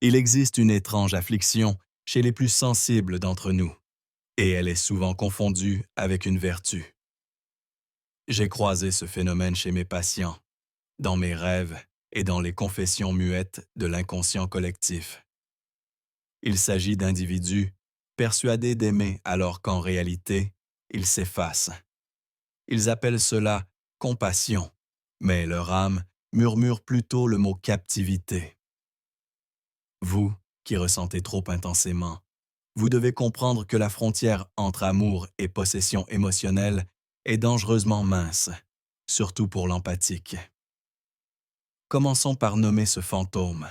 Il existe une étrange affliction chez les plus sensibles d'entre nous, et elle est souvent confondue avec une vertu. J'ai croisé ce phénomène chez mes patients, dans mes rêves et dans les confessions muettes de l'inconscient collectif. Il s'agit d'individus persuadés d'aimer alors qu'en réalité, ils s'effacent. Ils appellent cela compassion, mais leur âme murmure plutôt le mot captivité. Vous, qui ressentez trop intensément, vous devez comprendre que la frontière entre amour et possession émotionnelle est dangereusement mince, surtout pour l'empathique. Commençons par nommer ce fantôme.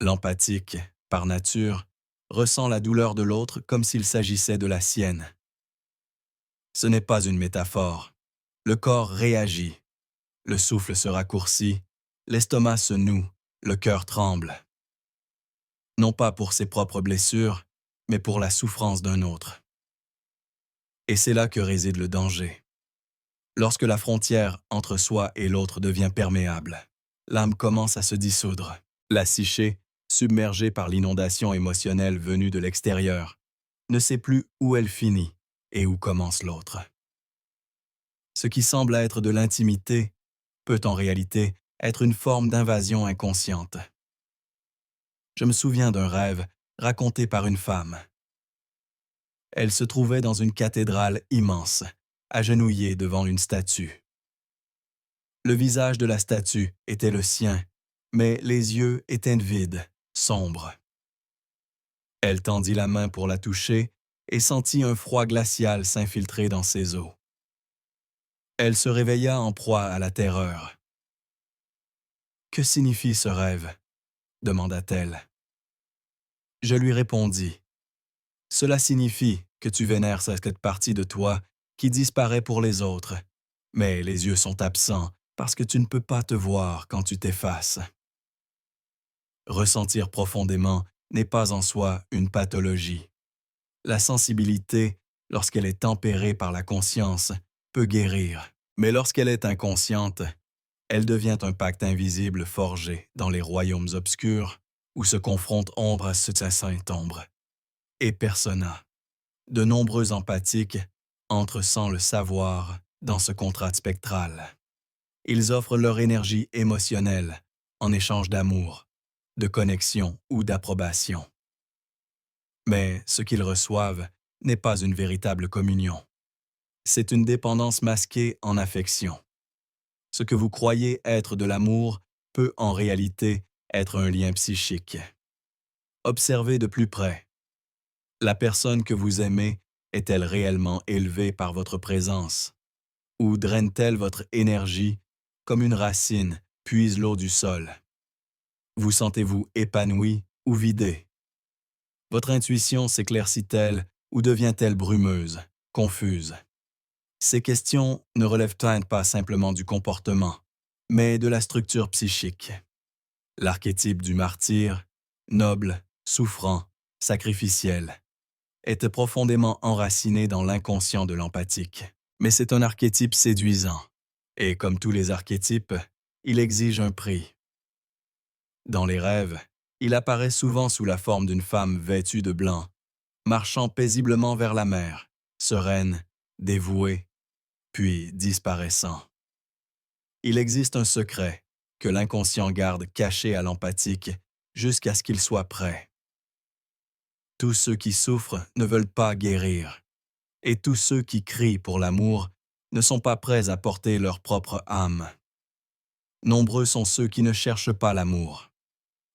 L'empathique, par nature, ressent la douleur de l'autre comme s'il s'agissait de la sienne. Ce n'est pas une métaphore. Le corps réagit, le souffle se raccourcit, l'estomac se noue, le cœur tremble. Non pas pour ses propres blessures, mais pour la souffrance d'un autre. Et c'est là que réside le danger. Lorsque la frontière entre soi et l'autre devient perméable, l'âme commence à se dissoudre. La psyché, submergée par l'inondation émotionnelle venue de l'extérieur, ne sait plus où elle finit et où commence l'autre. Ce qui semble être de l'intimité peut en réalité être une forme d'invasion inconsciente. Je me souviens d'un rêve raconté par une femme. Elle se trouvait dans une cathédrale immense, agenouillée devant une statue. Le visage de la statue était le sien, mais les yeux étaient vides, sombres. Elle tendit la main pour la toucher et sentit un froid glacial s'infiltrer dans ses os. Elle se réveilla en proie à la terreur. « Que signifie ce rêve ?» demanda-t-elle. Je lui répondis. « Cela signifie que tu vénères cette partie de toi qui disparaît pour les autres, mais les yeux sont absents parce que tu ne peux pas te voir quand tu t'effaces. » Ressentir profondément n'est pas en soi une pathologie. La sensibilité, lorsqu'elle est tempérée par la conscience, peut guérir, mais lorsqu'elle est inconsciente, elle devient un pacte invisible forgé dans les royaumes obscurs où se confrontent ombre à sainte ombre. Et persona. De nombreux empathiques entrent sans le savoir dans ce contrat spectral. Ils offrent leur énergie émotionnelle en échange d'amour, de connexion ou d'approbation. Mais ce qu'ils reçoivent n'est pas une véritable communion. C'est une dépendance masquée en affection. Ce que vous croyez être de l'amour peut en réalité être un lien psychique. Observez de plus près. La personne que vous aimez est-elle réellement élevée par votre présence? Ou draine-t-elle votre énergie comme une racine puise l'eau du sol? Vous sentez-vous épanoui ou vidé? Votre intuition s'éclaircit-elle ou devient-elle brumeuse, confuse? Ces questions ne relèvent pas simplement du comportement, mais de la structure psychique. L'archétype du martyr, noble, souffrant, sacrificiel, est profondément enraciné dans l'inconscient de l'empathique. Mais c'est un archétype séduisant, et comme tous les archétypes, il exige un prix. Dans les rêves, il apparaît souvent sous la forme d'une femme vêtue de blanc, marchant paisiblement vers la mer, sereine, dévouée, puis disparaissant. Il existe un secret que l'inconscient garde caché à l'empathique jusqu'à ce qu'il soit prêt. Tous ceux qui souffrent ne veulent pas guérir, et tous ceux qui crient pour l'amour ne sont pas prêts à porter leur propre âme. Nombreux sont ceux qui ne cherchent pas l'amour,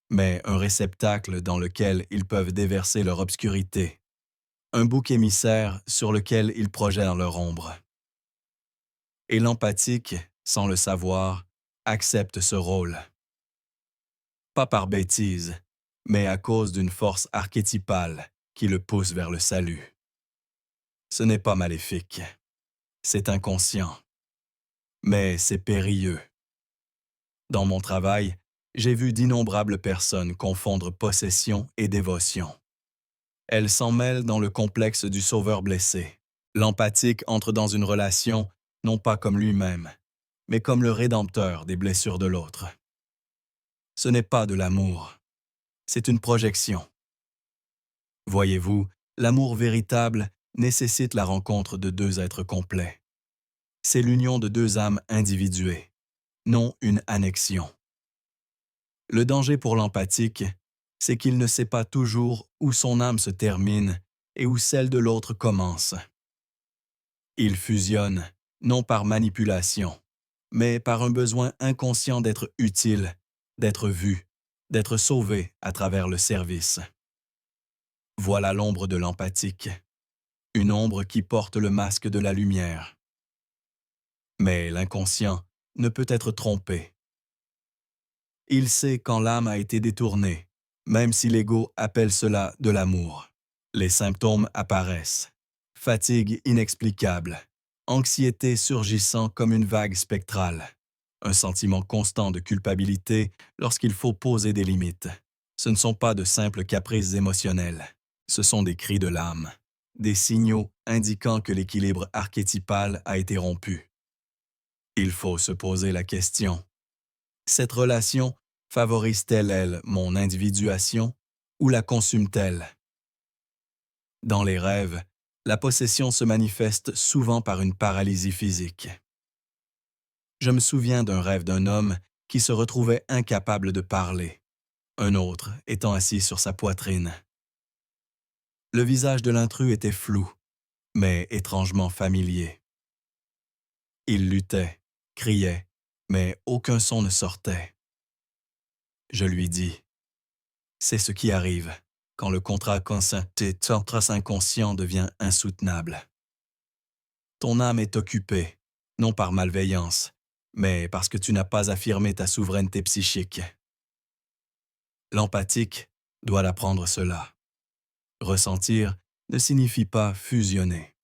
mais un réceptacle dans lequel ils peuvent déverser leur obscurité, un bouc émissaire sur lequel ils projettent leur ombre. Et l'empathique, sans le savoir, accepte ce rôle. Pas par bêtise, mais à cause d'une force archétypale qui le pousse vers le salut. Ce n'est pas maléfique, c'est inconscient, mais c'est périlleux. Dans mon travail, j'ai vu d'innombrables personnes confondre possession et dévotion. Elles s'en mêlent dans le complexe du sauveur blessé. L'empathique entre dans une relation non pas comme lui-même, mais comme le rédempteur des blessures de l'autre. Ce n'est pas de l'amour. c'est une projection. Voyez-vous, l'amour véritable nécessite la rencontre de deux êtres complets. C'est l'union de deux âmes individuées, non une annexion. Le danger pour l'empathique, c'est qu'il ne sait pas toujours où son âme se termine et où celle de l'autre commence. Il fusionne, non par manipulation, mais par un besoin inconscient d'être utile, d'être vu, d'être sauvé à travers le service. Voilà l'ombre de l'empathique, une ombre qui porte le masque de la lumière. Mais l'inconscient ne peut être trompé. Il sait quand l'âme a été détournée, même si l'ego appelle cela de l'amour. Les symptômes apparaissent. Fatigue inexplicable, anxiété surgissant comme une vague spectrale, un sentiment constant de culpabilité lorsqu'il faut poser des limites. Ce ne sont pas de simples caprices émotionnels, ce sont des cris de l'âme, des signaux indiquant que l'équilibre archétypal a été rompu. Il faut se poser la question. Cette relation favorise-t-elle, elle, mon individuation ou la consume-t-elle? Dans les rêves, la possession se manifeste souvent par une paralysie physique. Je me souviens d'un rêve d'un homme qui se retrouvait incapable de parler, un autre étant assis sur sa poitrine. Le visage de l'intrus était flou, mais étrangement familier. Il luttait, criait, mais aucun son ne sortait. Je lui dis, « C'est ce qui arrive quand le contrat inconscient devient insoutenable. Ton âme est occupée, non par malveillance, mais parce que tu n'as pas affirmé ta souveraineté psychique. L'empathique doit apprendre cela. Ressentir ne signifie pas fusionner.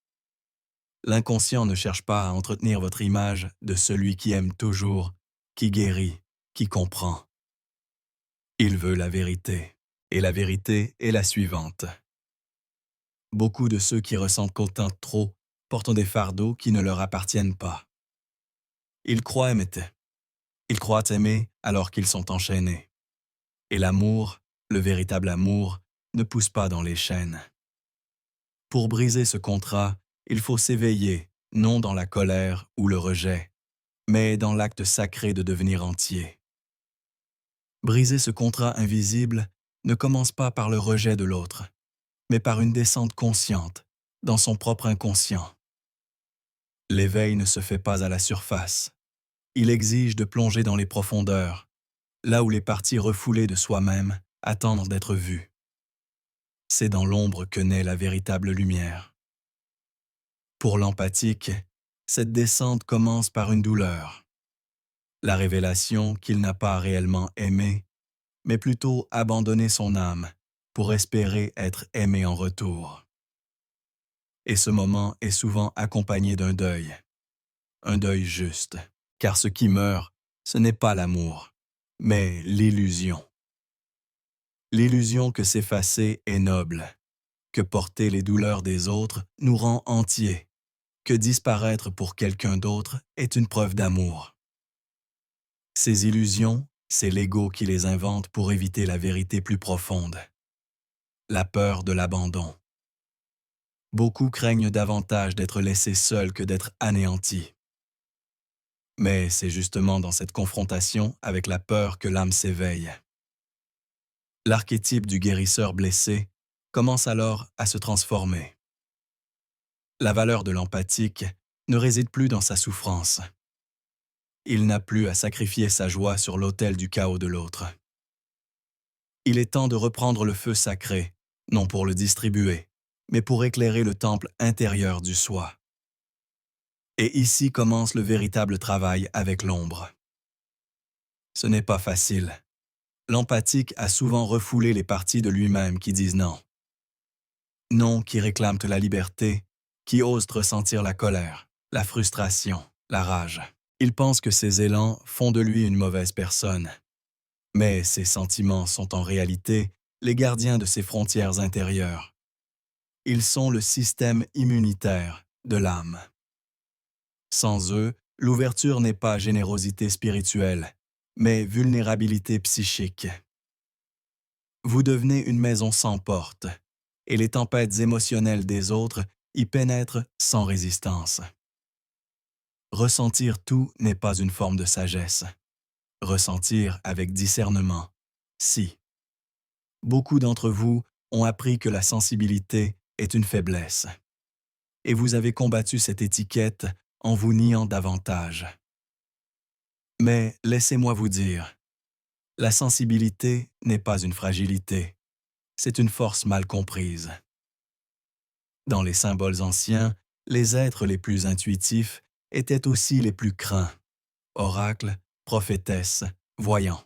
L'inconscient ne cherche pas à entretenir votre image de celui qui aime toujours, qui guérit, qui comprend. Il veut la vérité, et la vérité est la suivante. Beaucoup de ceux qui ressentent qu'autant trop portent des fardeaux qui ne leur appartiennent pas. Ils croient aimer alors qu'ils sont enchaînés. Et l'amour, le véritable amour, ne pousse pas dans les chaînes. Pour briser ce contrat, il faut s'éveiller, non dans la colère ou le rejet, mais dans l'acte sacré de devenir entier. Briser ce contrat invisible ne commence pas par le rejet de l'autre, mais par une descente consciente, dans son propre inconscient. L'éveil ne se fait pas à la surface. Il exige de plonger dans les profondeurs, là où les parties refoulées de soi-même attendent d'être vues. C'est dans l'ombre que naît la véritable lumière. Pour l'empathique, cette descente commence par une douleur. La révélation qu'il n'a pas réellement aimé, mais plutôt abandonné son âme pour espérer être aimé en retour. Et ce moment est souvent accompagné d'un deuil. Un deuil juste, car ce qui meurt, ce n'est pas l'amour, mais l'illusion. L'illusion que s'effacer est noble, que porter les douleurs des autres nous rend entiers, que disparaître pour quelqu'un d'autre est une preuve d'amour. Ces illusions, c'est l'ego qui les invente pour éviter la vérité plus profonde. La peur de l'abandon. Beaucoup craignent davantage d'être laissés seuls que d'être anéantis. Mais c'est justement dans cette confrontation avec la peur que l'âme s'éveille. L'archétype du guérisseur blessé commence alors à se transformer. La valeur de l'empathique ne réside plus dans sa souffrance. Il n'a plus à sacrifier sa joie sur l'autel du chaos de l'autre. Il est temps de reprendre le feu sacré, non pour le distribuer, mais pour éclairer le temple intérieur du soi. Et ici commence le véritable travail avec l'ombre. Ce n'est pas facile. L'empathique a souvent refoulé les parties de lui-même qui disent non. Non qui réclament la liberté, qui osent ressentir la colère, la frustration, la rage. Il pense que ces élans font de lui une mauvaise personne. Mais ces sentiments sont en réalité les gardiens de ses frontières intérieures. Ils sont le système immunitaire de l'âme. Sans eux, l'ouverture n'est pas générosité spirituelle, mais vulnérabilité psychique. Vous devenez une maison sans porte, et les tempêtes émotionnelles des autres y pénètrent sans résistance. Ressentir tout n'est pas une forme de sagesse. Ressentir avec discernement, si. Beaucoup d'entre vous ont appris que la sensibilité est une faiblesse, et vous avez combattu cette étiquette en vous niant davantage. Mais laissez-moi vous dire, la sensibilité n'est pas une fragilité, c'est une force mal comprise. Dans les symboles anciens, les êtres les plus intuitifs étaient aussi les plus craints, oracles, prophétesses, voyants.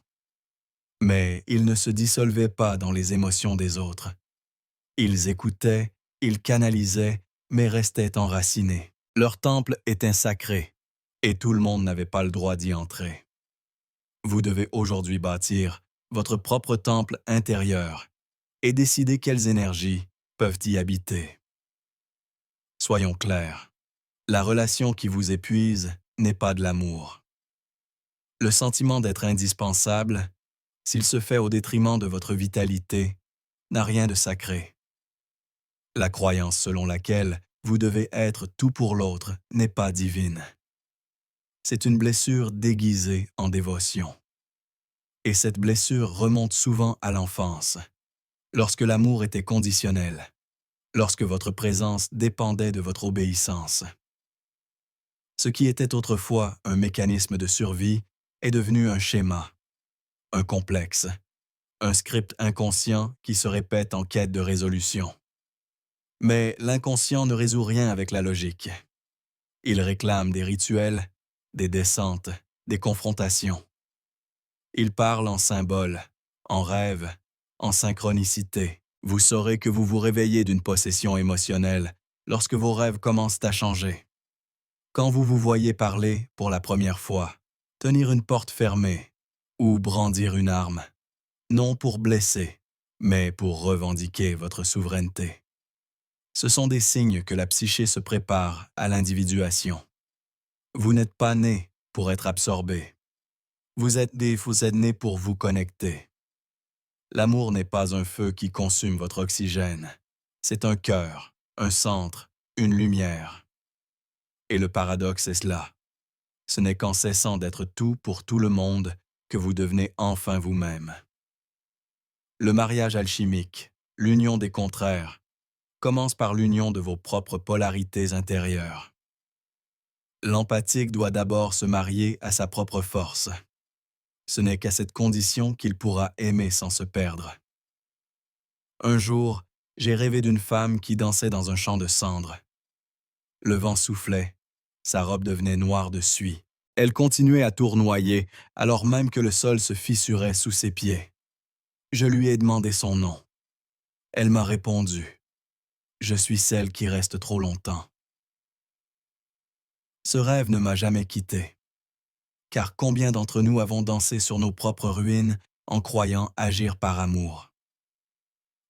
Mais ils ne se dissolvaient pas dans les émotions des autres. Ils écoutaient, ils canalisaient, mais restaient enracinés. Leur temple était sacré, et tout le monde n'avait pas le droit d'y entrer. Vous devez aujourd'hui bâtir votre propre temple intérieur et décider quelles énergies peuvent y habiter. Soyons clairs, la relation qui vous épuise n'est pas de l'amour. Le sentiment d'être indispensable, s'il se fait au détriment de votre vitalité, n'a rien de sacré. La croyance selon laquelle vous devez être tout pour l'autre n'est pas divine. C'est une blessure déguisée en dévotion. Et cette blessure remonte souvent à l'enfance, lorsque l'amour était conditionnel, lorsque votre présence dépendait de votre obéissance. Ce qui était autrefois un mécanisme de survie est devenu un schéma, un complexe, un script inconscient qui se répète en quête de résolution. Mais l'inconscient ne résout rien avec la logique. Il réclame des rituels, des descentes, des confrontations. Il parle en symboles, en rêves, en synchronicité. Vous saurez que vous vous réveillez d'une possession émotionnelle lorsque vos rêves commencent à changer. Quand vous vous voyez parler pour la première fois, tenir une porte fermée ou brandir une arme, non pour blesser, mais pour revendiquer votre souveraineté. Ce sont des signes que la psyché se prépare à l'individuation. Vous n'êtes pas né pour être absorbé. Vous êtes né pour vous connecter. L'amour n'est pas un feu qui consume votre oxygène. C'est un cœur, un centre, une lumière. Et le paradoxe est cela. Ce n'est qu'en cessant d'être tout pour tout le monde que vous devenez enfin vous-même. Le mariage alchimique, l'union des contraires, commence par l'union de vos propres polarités intérieures. L'empathique doit d'abord se marier à sa propre force. Ce n'est qu'à cette condition qu'il pourra aimer sans se perdre. Un jour, j'ai rêvé d'une femme qui dansait dans un champ de cendres. Le vent soufflait, sa robe devenait noire de suie. Elle continuait à tournoyer, alors même que le sol se fissurait sous ses pieds. Je lui ai demandé son nom. Elle m'a répondu. Je suis celle qui reste trop longtemps. Ce rêve ne m'a jamais quitté. Car combien d'entre nous avons dansé sur nos propres ruines en croyant agir par amour?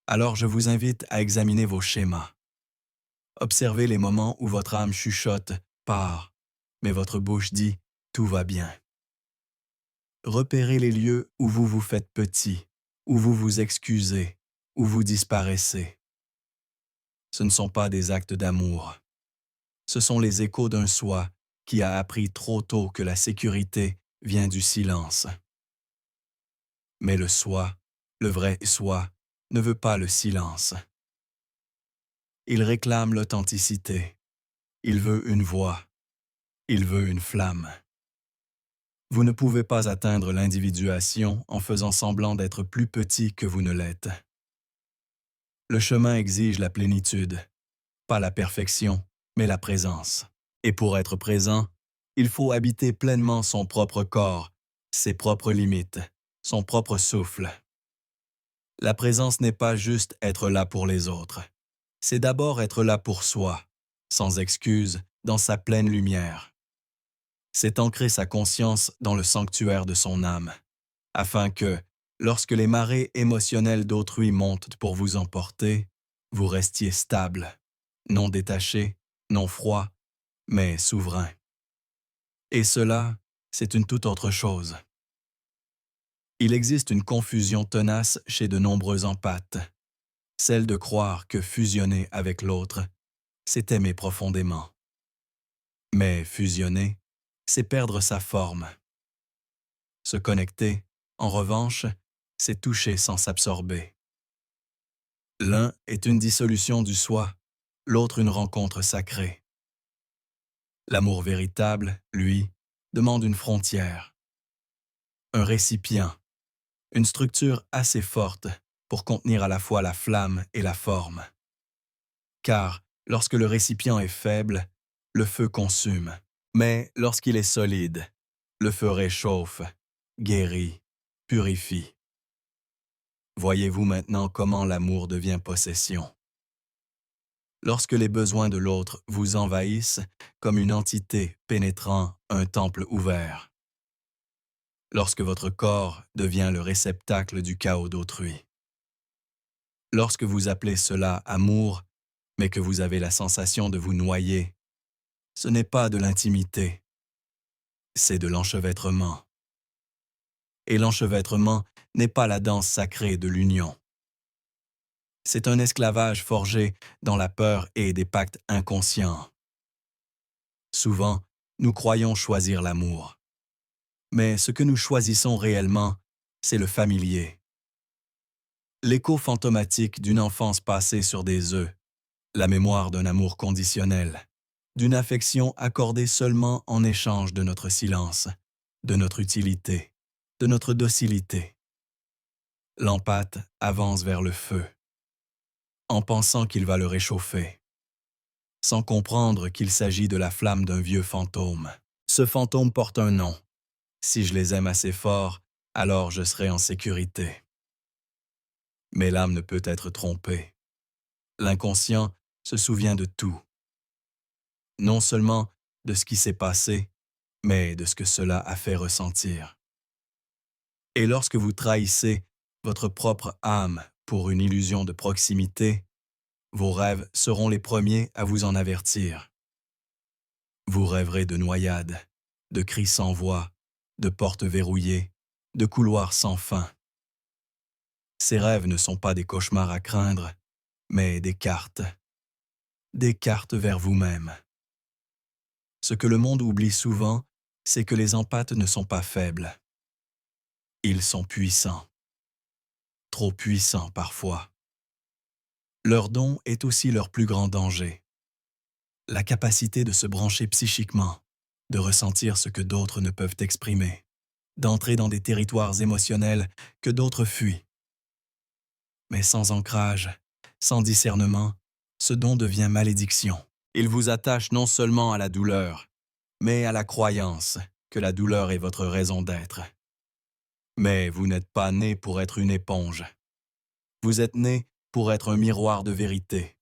Alors je vous invite à examiner vos schémas. Observez les moments où votre âme chuchote « pars », mais votre bouche dit « tout va bien ». Repérez les lieux où vous vous faites petit, où vous vous excusez, où vous disparaissez. Ce ne sont pas des actes d'amour. Ce sont les échos d'un soi qui a appris trop tôt que la sécurité vient du silence. Mais le soi, le vrai soi, ne veut pas le silence. Il réclame l'authenticité. Il veut une voix. Il veut une flamme. Vous ne pouvez pas atteindre l'individuation en faisant semblant d'être plus petit que vous ne l'êtes. Le chemin exige la plénitude, pas la perfection, mais la présence. Et pour être présent, il faut habiter pleinement son propre corps, ses propres limites, son propre souffle. La présence n'est pas juste être là pour les autres. C'est d'abord être là pour soi, sans excuse, dans sa pleine lumière. C'est ancrer sa conscience dans le sanctuaire de son âme, afin que, lorsque les marées émotionnelles d'autrui montent pour vous emporter, vous restiez stable, non détaché, non froid, mais souverain. Et cela, c'est une toute autre chose. Il existe une confusion tenace chez de nombreux empathes, celle de croire que fusionner avec l'autre, c'est aimer profondément. Mais fusionner, c'est perdre sa forme. Se connecter, en revanche, c'est toucher sans s'absorber. L'un est une dissolution du soi, l'autre une rencontre sacrée. L'amour véritable, lui, demande une frontière, un récipient, une structure assez forte pour contenir à la fois la flamme et la forme. Car, lorsque le récipient est faible, le feu consume. Mais lorsqu'il est solide, le feu réchauffe, guérit, purifie. Voyez-vous maintenant comment l'amour devient possession. Lorsque les besoins de l'autre vous envahissent comme une entité pénétrant un temple ouvert. Lorsque votre corps devient le réceptacle du chaos d'autrui. Lorsque vous appelez cela amour, mais que vous avez la sensation de vous noyer, ce n'est pas de l'intimité, c'est de l'enchevêtrement. Et l'enchevêtrement n'est pas la danse sacrée de l'union. C'est un esclavage forgé dans la peur et des pactes inconscients. Souvent, nous croyons choisir l'amour. Mais ce que nous choisissons réellement, c'est le familier. L'écho fantomatique d'une enfance passée sur des œufs, la mémoire d'un amour conditionnel, d'une affection accordée seulement en échange de notre silence, de notre utilité, de notre docilité. L'empathe avance vers le feu, en pensant qu'il va le réchauffer, sans comprendre qu'il s'agit de la flamme d'un vieux fantôme. Ce fantôme porte un nom. Si je les aime assez fort, alors je serai en sécurité. Mais l'âme ne peut être trompée. L'inconscient se souvient de tout. Non seulement de ce qui s'est passé, mais de ce que cela a fait ressentir. Et lorsque vous trahissez votre propre âme pour une illusion de proximité, vos rêves seront les premiers à vous en avertir. Vous rêverez de noyades, de cris sans voix, de portes verrouillées, de couloirs sans fin. Ces rêves ne sont pas des cauchemars à craindre, mais des cartes vers vous-même. Ce que le monde oublie souvent, c'est que les empathes ne sont pas faibles. Ils sont puissants, trop puissants parfois. Leur don est aussi leur plus grand danger. La capacité de se brancher psychiquement, de ressentir ce que d'autres ne peuvent exprimer, d'entrer dans des territoires émotionnels que d'autres fuient. Mais sans ancrage, sans discernement, ce don devient malédiction. Il vous attache non seulement à la douleur, mais à la croyance que la douleur est votre raison d'être. Mais vous n'êtes pas né pour être une éponge. Vous êtes né pour être un miroir de vérité.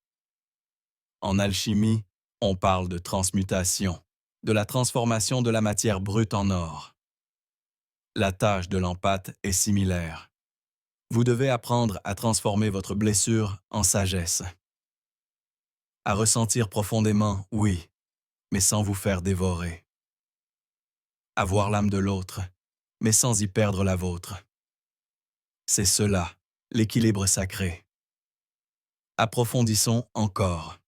En alchimie, on parle de transmutation, de la transformation de la matière brute en or. La tâche de l'empathe est similaire. Vous devez apprendre à transformer votre blessure en sagesse. À ressentir profondément, oui, mais sans vous faire dévorer. À voir l'âme de l'autre, mais sans y perdre la vôtre. C'est cela, l'équilibre sacré. Approfondissons encore.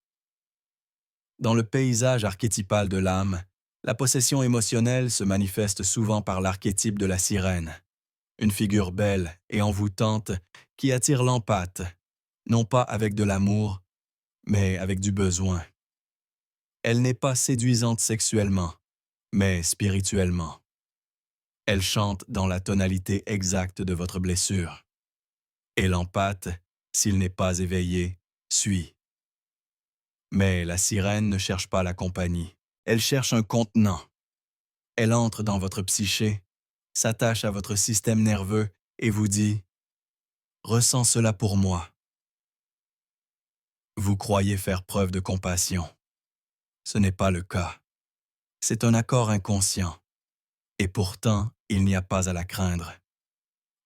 Dans le paysage archétypal de l'âme, la possession émotionnelle se manifeste souvent par l'archétype de la sirène, une figure belle et envoûtante qui attire l'empathe, non pas avec de l'amour, mais avec du besoin. Elle n'est pas séduisante sexuellement, mais spirituellement. Elle chante dans la tonalité exacte de votre blessure. Et l'empathe, s'il n'est pas éveillé, suit. Mais la sirène ne cherche pas la compagnie. Elle cherche un contenant. Elle entre dans votre psyché, s'attache à votre système nerveux et vous dit « Ressens cela pour moi ». Vous croyez faire preuve de compassion. Ce n'est pas le cas. C'est un accord inconscient. Et pourtant, il n'y a pas à la craindre.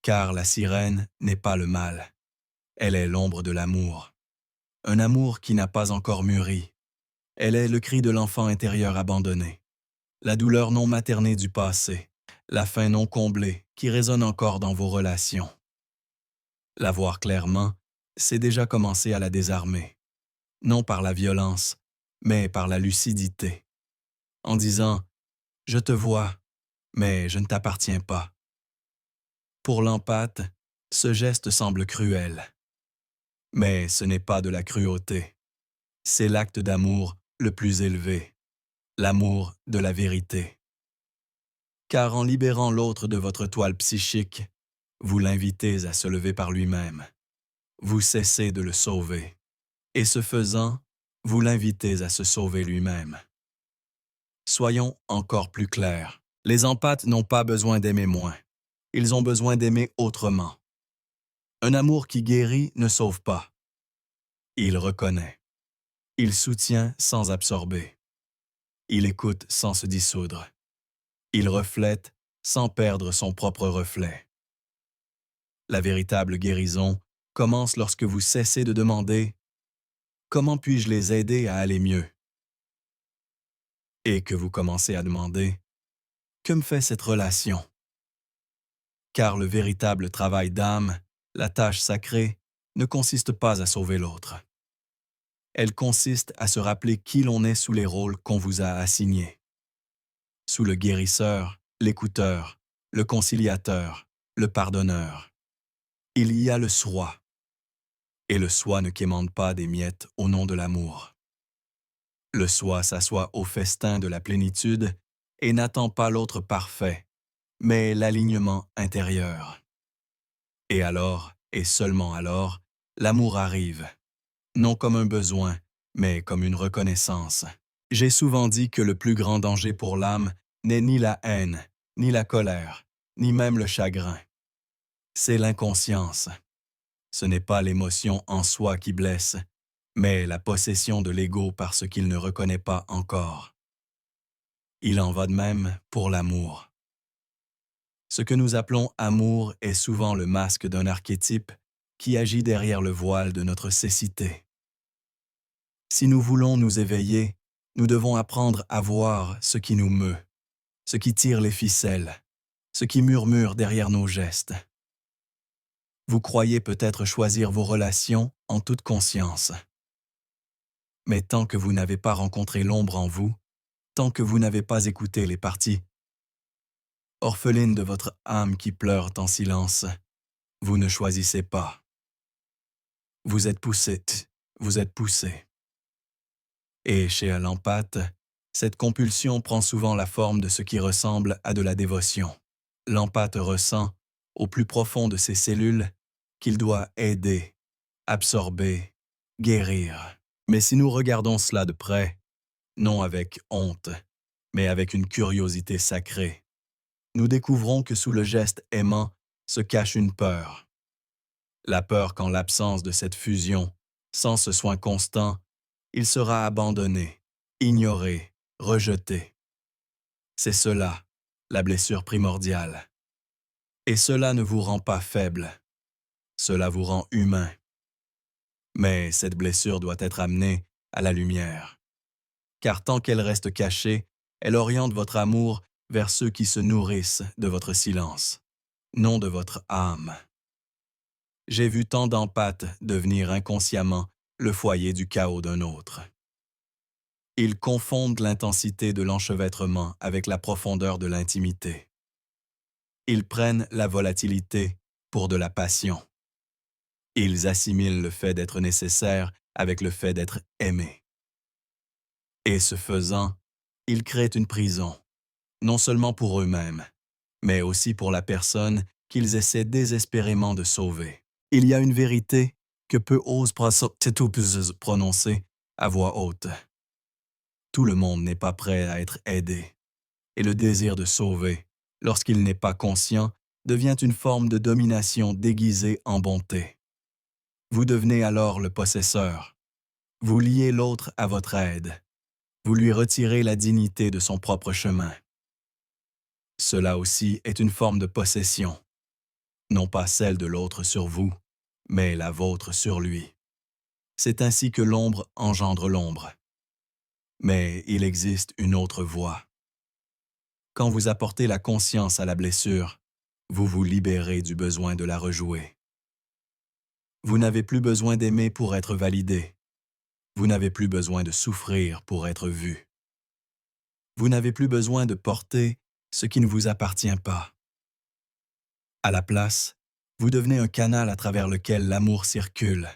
Car la sirène n'est pas le mal. Elle est l'ombre de l'amour. Un amour qui n'a pas encore mûri. Elle est le cri de l'enfant intérieur abandonné. La douleur non maternée du passé. la faim non comblée qui résonne encore dans vos relations. La voir clairement, c'est déjà commencer à la désarmer, non par la violence, mais par la lucidité, en disant « Je te vois, mais je ne t'appartiens pas ». Pour l'empathe, ce geste semble cruel, mais ce n'est pas de la cruauté. C'est l'acte d'amour le plus élevé, l'amour de la vérité. Car en libérant l'autre de votre toile psychique, vous l'invitez à se lever par lui-même. Vous cessez de le sauver. Et ce faisant, vous l'invitez à se sauver lui-même. Soyons encore plus clairs. Les empathes n'ont pas besoin d'aimer moins. Ils ont besoin d'aimer autrement. Un amour qui guérit ne sauve pas. Il reconnaît. Il soutient sans absorber. Il écoute sans se dissoudre. Il reflète sans perdre son propre reflet. La véritable guérison commence lorsque vous cessez de demander « Comment puis-je les aider à aller mieux ?» et que vous commencez à demander « Que me fait cette relation ?» Car le véritable travail d'âme, la tâche sacrée, ne consiste pas à sauver l'autre. Elle consiste à se rappeler qui l'on est sous les rôles qu'on vous a assignés. Sous le guérisseur, l'écouteur, le conciliateur, le pardonneur. Il y a le soi. Et le soi ne quémande pas des miettes au nom de l'amour. Le soi s'assoit au festin de la plénitude et n'attend pas l'autre parfait, mais l'alignement intérieur. Et alors, et seulement alors, l'amour arrive, non comme un besoin, mais comme une reconnaissance. J'ai souvent dit que le plus grand danger pour l'âme n'est ni la haine, ni la colère, ni même le chagrin. C'est l'inconscience. Ce n'est pas l'émotion en soi qui blesse, mais la possession de l'ego par ce qu'il ne reconnaît pas encore. Il en va de même pour l'amour. Ce que nous appelons amour est souvent le masque d'un archétype qui agit derrière le voile de notre cécité. Si nous voulons nous éveiller, nous devons apprendre à voir ce qui nous meut, ce qui tire les ficelles, ce qui murmure derrière nos gestes. Vous croyez peut-être choisir vos relations en toute conscience. Mais tant que vous n'avez pas rencontré l'ombre en vous, tant que vous n'avez pas écouté les parties orphelines de votre âme qui pleurent en silence, vous ne choisissez pas. Vous êtes poussé, vous êtes poussé. Et chez l'empathe, cette compulsion prend souvent la forme de ce qui ressemble à de la dévotion. L'empathe ressent, au plus profond de ses cellules, qu'il doit aider, absorber, guérir. Mais si nous regardons cela de près, non avec honte, mais avec une curiosité sacrée, nous découvrons que sous le geste aimant se cache une peur. La peur qu'en l'absence de cette fusion, sans ce soin constant, il sera abandonné, ignoré, rejeté. C'est cela, la blessure primordiale. Et cela ne vous rend pas faible, cela vous rend humain. Mais cette blessure doit être amenée à la lumière. Car tant qu'elle reste cachée, elle oriente votre amour vers ceux qui se nourrissent de votre silence, non de votre âme. J'ai vu tant d'empathes devenir inconsciemment le foyer du chaos d'un autre. Ils confondent l'intensité de l'enchevêtrement avec la profondeur de l'intimité. Ils prennent la volatilité pour de la passion. Ils assimilent le fait d'être nécessaire avec le fait d'être aimé. Et ce faisant, ils créent une prison, non seulement pour eux-mêmes, mais aussi pour la personne qu'ils essaient désespérément de sauver. Il y a une vérité que peu osent prononcer à voix haute. Tout le monde n'est pas prêt à être aidé, et le désir de sauver, lorsqu'il n'est pas conscient, devient une forme de domination déguisée en bonté. Vous devenez alors le possesseur. Vous liez l'autre à votre aide. Vous lui retirez la dignité de son propre chemin. Cela aussi est une forme de possession, non pas celle de l'autre sur vous, mais la vôtre sur lui. C'est ainsi que l'ombre engendre l'ombre. Mais il existe une autre voie. Quand vous apportez la conscience à la blessure, vous vous libérez du besoin de la rejouer. Vous n'avez plus besoin d'aimer pour être validé. Vous n'avez plus besoin de souffrir pour être vu. Vous n'avez plus besoin de porter ce qui ne vous appartient pas. À la place, vous devenez un canal à travers lequel l'amour circule,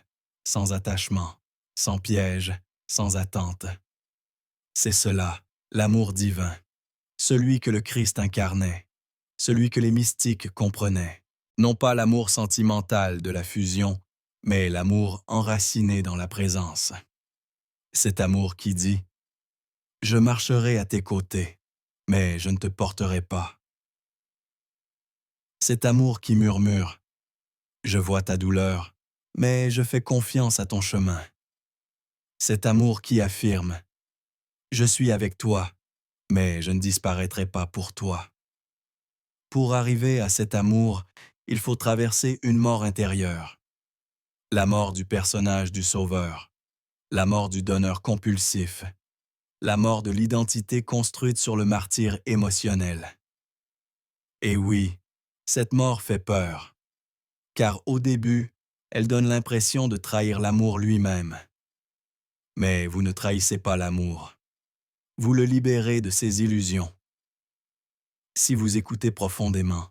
sans attachement, sans piège, sans attente. C'est cela, l'amour divin, celui que le Christ incarnait, celui que les mystiques comprenaient. Non pas l'amour sentimental de la fusion, mais l'amour enraciné dans la présence. Cet amour qui dit « Je marcherai à tes côtés, mais je ne te porterai pas. » Cet amour qui murmure « Je vois ta douleur, mais je fais confiance à ton chemin. » Cet amour qui affirme « Je suis avec toi, mais je ne disparaîtrai pas pour toi. » Pour arriver à cet amour, il faut traverser une mort intérieure. La mort du personnage du sauveur, la mort du donneur compulsif, la mort de l'identité construite sur le martyre émotionnel. Et oui, cette mort fait peur, car au début, elle donne l'impression de trahir l'amour lui-même. Mais vous ne trahissez pas l'amour. Vous le libérez de ses illusions. Si vous écoutez profondément,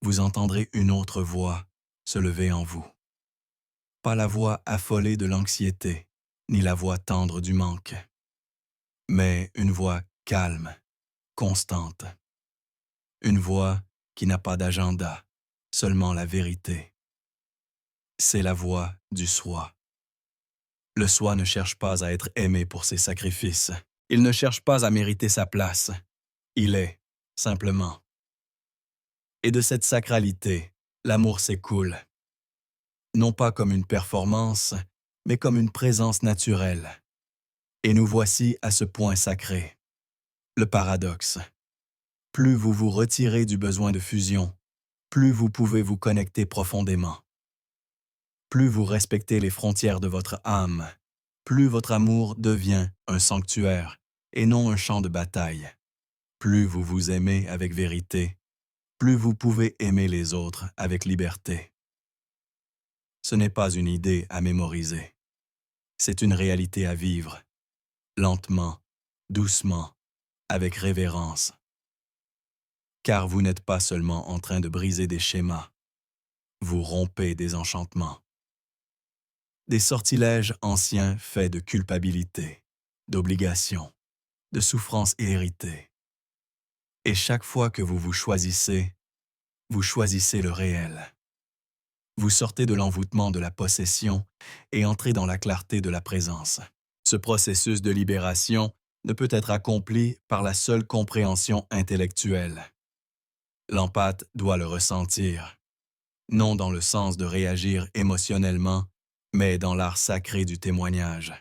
vous entendrez une autre voix se lever en vous. Pas la voix affolée de l'anxiété, ni la voix tendre du manque, mais une voix calme, constante. Une voix qui n'a pas d'agenda, seulement la vérité. C'est la voix du soi. Le soi ne cherche pas à être aimé pour ses sacrifices. Il ne cherche pas à mériter sa place. Il est, simplement. Et de cette sacralité, l'amour s'écoule. Non pas comme une performance, mais comme une présence naturelle. Et nous voici à ce point sacré. Le paradoxe. Plus vous vous retirez du besoin de fusion, plus vous pouvez vous connecter profondément. Plus vous respectez les frontières de votre âme, plus votre amour devient un sanctuaire et non un champ de bataille. Plus vous vous aimez avec vérité, plus vous pouvez aimer les autres avec liberté. Ce n'est pas une idée à mémoriser. C'est une réalité à vivre, lentement, doucement, avec révérence. Car vous n'êtes pas seulement en train de briser des schémas, vous rompez des enchantements. Des sortilèges anciens faits de culpabilité, d'obligation, de souffrance héritée. Et chaque fois que vous choisissez le réel. Vous sortez de l'envoûtement de la possession et entrez dans la clarté de la présence. Ce processus de libération ne peut être accompli par la seule compréhension intellectuelle. L'empathe doit le ressentir, non dans le sens de réagir émotionnellement, mais dans l'art sacré du témoignage.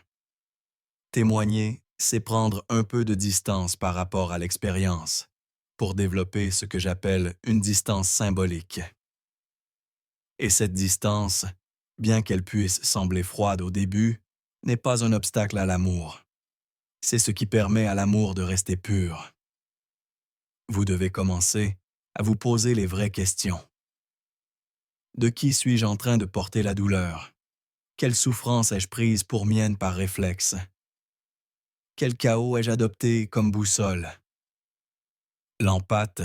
Témoigner, c'est prendre un peu de distance par rapport à l'expérience, pour développer ce que j'appelle une distance symbolique. Et cette distance, bien qu'elle puisse sembler froide au début, n'est pas un obstacle à l'amour. C'est ce qui permet à l'amour de rester pur. Vous devez commencer à vous poser les vraies questions. De qui suis-je en train de porter la douleur? Quelle souffrance ai-je prise pour mienne par réflexe? Quel chaos ai-je adopté comme boussole? L'empathe,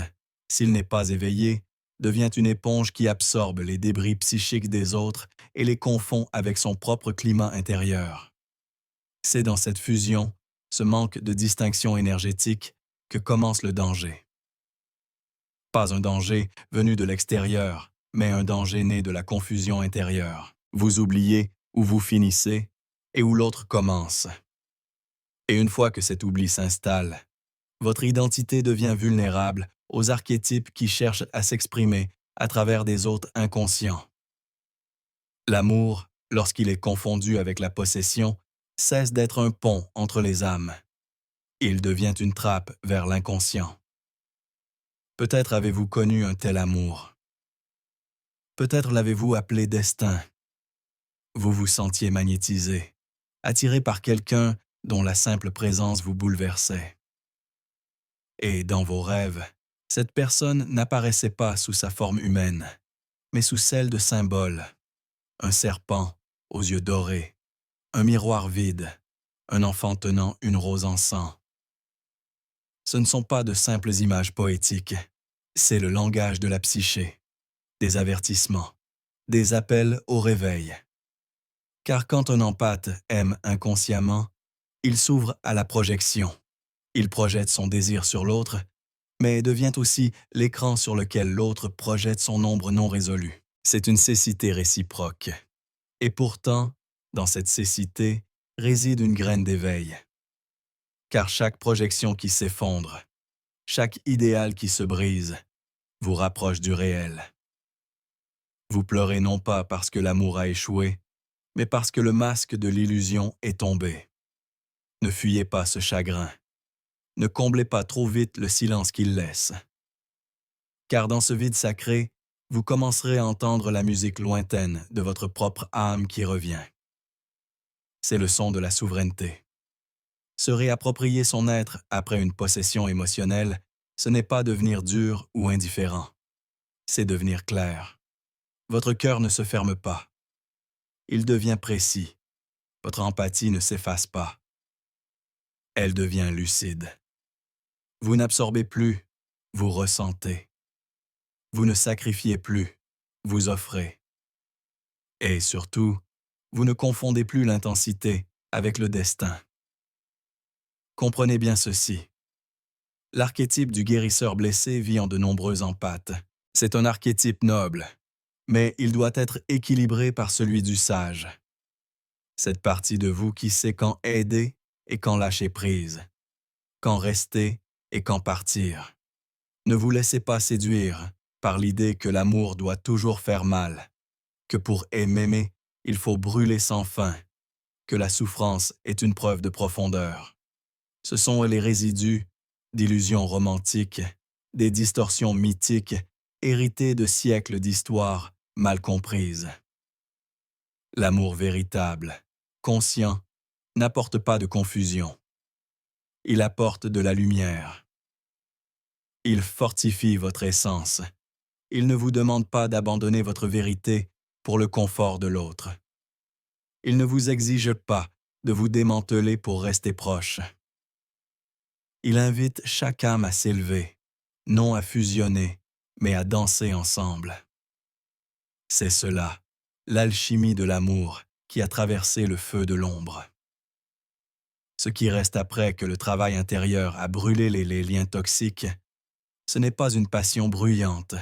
s'il n'est pas éveillé, devient une éponge qui absorbe les débris psychiques des autres et les confond avec son propre climat intérieur. C'est dans cette fusion, ce manque de distinction énergétique, que commence le danger. Pas un danger venu de l'extérieur, mais un danger né de la confusion intérieure. Vous oubliez où vous finissez et où l'autre commence. Et une fois que cet oubli s'installe, votre identité devient vulnérable aux archétypes qui cherchent à s'exprimer à travers des autres inconscients. L'amour, lorsqu'il est confondu avec la possession, cesse d'être un pont entre les âmes. Il devient une trappe vers l'inconscient. Peut-être avez-vous connu un tel amour. Peut-être l'avez-vous appelé destin. Vous vous sentiez magnétisé, attiré par quelqu'un dont la simple présence vous bouleversait. Et dans vos rêves, Cette personne n'apparaissait pas sous sa forme humaine, mais sous celle de symboles. Un serpent aux yeux dorés, un miroir vide, un enfant tenant une rose en sang. Ce ne sont pas de simples images poétiques, c'est le langage de la psyché, des avertissements, des appels au réveil. Car quand un empathe aime inconsciemment, il s'ouvre à la projection. Il projette son désir sur l'autre, mais devient aussi l'écran sur lequel l'autre projette son ombre non résolue. C'est une cécité réciproque. Et pourtant, dans cette cécité réside une graine d'éveil. Car chaque projection qui s'effondre, chaque idéal qui se brise, vous rapproche du réel. Vous pleurez non pas parce que l'amour a échoué, mais parce que le masque de l'illusion est tombé. Ne fuyez pas ce chagrin. Ne comblez pas trop vite le silence qu'il laisse. Car dans ce vide sacré, vous commencerez à entendre la musique lointaine de votre propre âme qui revient. C'est le son de la souveraineté. Se réapproprier son être après une possession émotionnelle, ce n'est pas devenir dur ou indifférent. C'est devenir clair. Votre cœur ne se ferme pas. Il devient précis. Votre empathie ne s'efface pas. Elle devient lucide. Vous n'absorbez plus, vous ressentez. Vous ne sacrifiez plus, vous offrez. Et surtout, vous ne confondez plus l'intensité avec le destin. Comprenez bien ceci. L'archétype du guérisseur blessé vit en de nombreux empathes. C'est un archétype noble, mais il doit être équilibré par celui du sage. Cette partie de vous qui sait quand aider et quand lâcher prise, quand rester et quand partir. Ne vous laissez pas séduire par l'idée que l'amour doit toujours faire mal, que pour aimer, il faut brûler sans fin, que la souffrance est une preuve de profondeur. Ce sont les résidus d'illusions romantiques, des distorsions mythiques héritées de siècles d'histoires mal comprises. L'amour véritable, conscient, n'apporte pas de confusion. Il apporte de la lumière. Il fortifie votre essence. Il ne vous demande pas d'abandonner votre vérité pour le confort de l'autre. Il ne vous exige pas de vous démanteler pour rester proche. Il invite chaque âme à s'élever, non à fusionner, mais à danser ensemble. C'est cela, l'alchimie de l'amour qui a traversé le feu de l'ombre. Ce qui reste après que le travail intérieur a brûlé les liens toxiques, ce n'est pas une passion bruyante,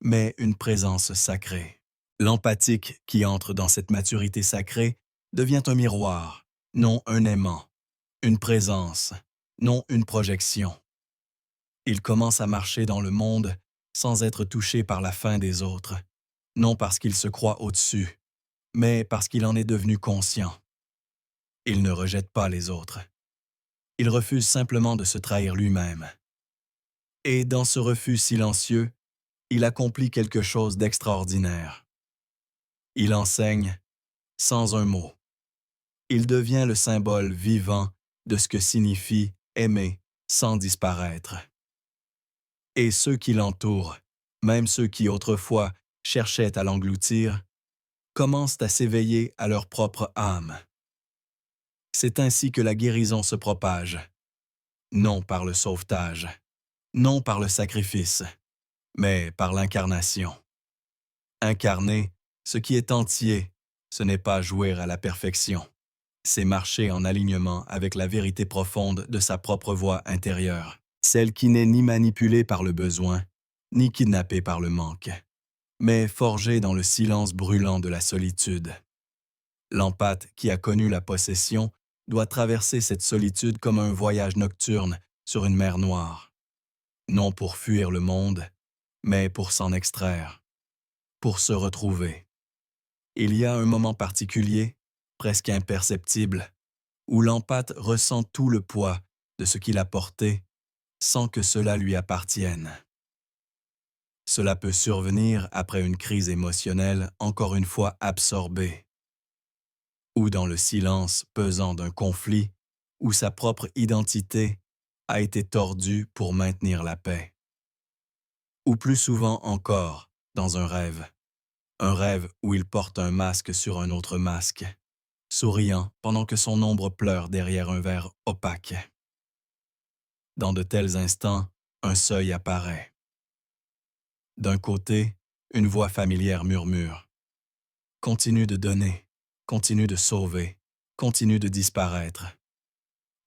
mais une présence sacrée. L'empathique qui entre dans cette maturité sacrée devient un miroir, non un aimant, une présence, non une projection. Il commence à marcher dans le monde sans être touché par la faim des autres, non parce qu'il se croit au-dessus, mais parce qu'il en est devenu conscient. Il ne rejette pas les autres. Il refuse simplement de se trahir lui-même. Et dans ce refus silencieux, il accomplit quelque chose d'extraordinaire. Il enseigne sans un mot. Il devient le symbole vivant de ce que signifie aimer sans disparaître. Et ceux qui l'entourent, même ceux qui autrefois cherchaient à l'engloutir, commencent à s'éveiller à leur propre âme. C'est ainsi que la guérison se propage, non par le sauvetage, non par le sacrifice, mais par l'incarnation. Incarner, ce qui est entier, ce n'est pas jouer à la perfection, c'est marcher en alignement avec la vérité profonde de sa propre voix intérieure, celle qui n'est ni manipulée par le besoin, ni kidnappée par le manque, mais forgée dans le silence brûlant de la solitude. L'empathe qui a connu la possession doit traverser cette solitude comme un voyage nocturne sur une mer noire, non pour fuir le monde, mais pour s'en extraire, pour se retrouver. Il y a un moment particulier, presque imperceptible, où l'empathe ressent tout le poids de ce qu'il a porté sans que cela lui appartienne. Cela peut survenir après une crise émotionnelle encore une fois absorbée, ou dans le silence pesant d'un conflit où sa propre identité a été tordue pour maintenir la paix. ou plus souvent encore, dans un rêve où il porte un masque sur un autre masque, souriant pendant que son ombre pleure derrière un verre opaque. Dans de tels instants, un seuil apparaît. D'un côté, une voix familière murmure. Continue de donner, continue de sauver, continue de disparaître.